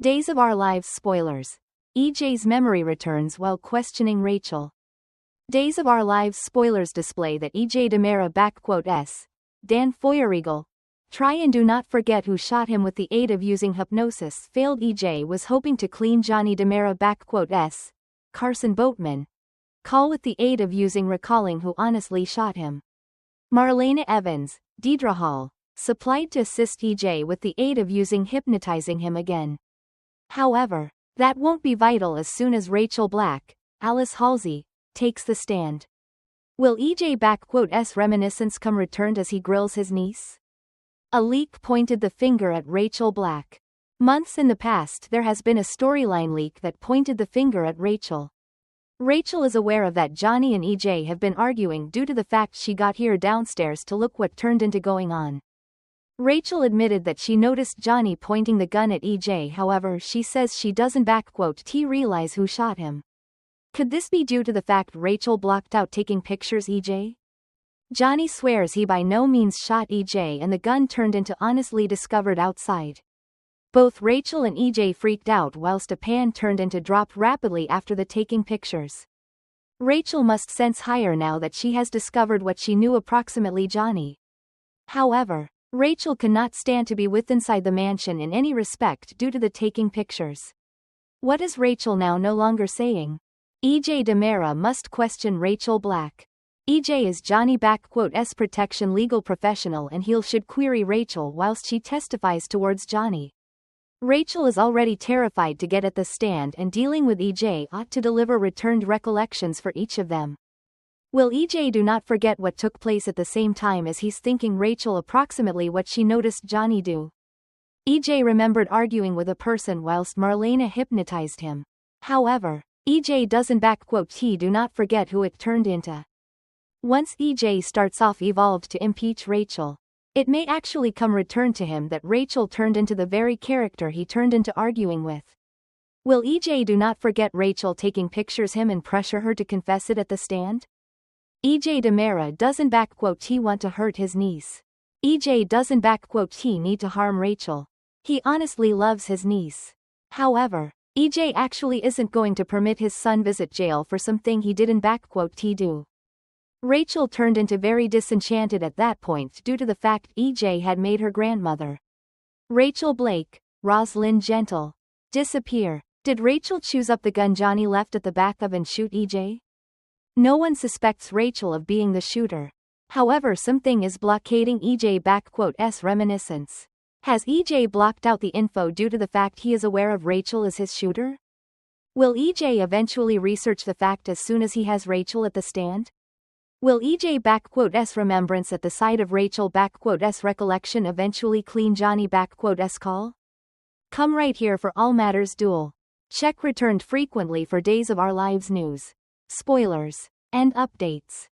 Days of Our Lives spoilers. EJ's memory returns while questioning Rachel. Days of Our Lives spoilers display that EJ Dimera Dan Feuerriegel. Try and do not forget who shot him with the aid of using hypnosis. Failed. EJ was hoping to clean Johnny Dimera Carson Boatman. Call with the aid of using recalling who honestly shot him. Marlena Evans, Deidre Hall, supplied to assist EJ with the aid of using hypnotizing him again. However, that won't be vital as soon as Rachel Black, Alice Halsey, takes the stand. Will EJ's reminiscence come returned as he grills his niece? A leak pointed the finger at Rachel Black. Months in the past there has been a storyline leak that pointed the finger at Rachel. Rachel is aware of that Johnny and EJ have been arguing due to the fact she got here downstairs to look what turned into going on. Rachel admitted that she noticed Johnny pointing the gun at EJ, however she says she doesn't realize who shot him. Could this be due to the fact Rachel blocked out taking pictures EJ? Johnny swears he by no means shot EJ and the gun turned into honestly discovered outside. Both Rachel and EJ freaked out whilst a pan turned into dropped rapidly after the taking pictures. Rachel must sense higher now that she has discovered what she knew approximately Johnny. However, Rachel cannot stand to be with inside the mansion in any respect due to the taking pictures. What is Rachel now no longer saying? EJ Dimera must question Rachel Black. EJ is Johnny S protection legal professional and he should query Rachel whilst she testifies towards Johnny. Rachel is already terrified to get at the stand and dealing with EJ ought to deliver returned recollections for each of them. Will EJ do not forget what took place at the same time as he's thinking Rachel approximately what she noticed Johnny do? EJ remembered arguing with a person whilst Marlena hypnotized him. However, EJ doesn't he do not forget who it turned into. Once EJ starts off evolved to impeach Rachel, it may actually come return to him that Rachel turned into the very character he turned into arguing with. Will EJ do not forget Rachel taking pictures him and pressure her to confess it at the stand? EJ Dimera doesn't want to hurt his niece. EJ doesn't need to harm Rachel. He honestly loves his niece. However, EJ actually isn't going to permit his son visit jail for something he didn't do. Rachel turned into very disenchanted at that point due to the fact EJ had made her grandmother, Rachel Blake, Rosalind Gentle, disappear. Did Rachel choose up the gun Johnny left at the back of and shoot EJ? No one suspects Rachel of being the shooter. However, something is blockading EJ's reminiscence. Has EJ blocked out the info due to the fact he is aware of Rachel as his shooter? Will EJ eventually research the fact as soon as he has Rachel at the stand? Will EJ's remembrance at the side of Rachel's recollection eventually clean Johnny's call? Come right here for all matters duel. Check returned frequently for Days of Our Lives news, spoilers, and updates.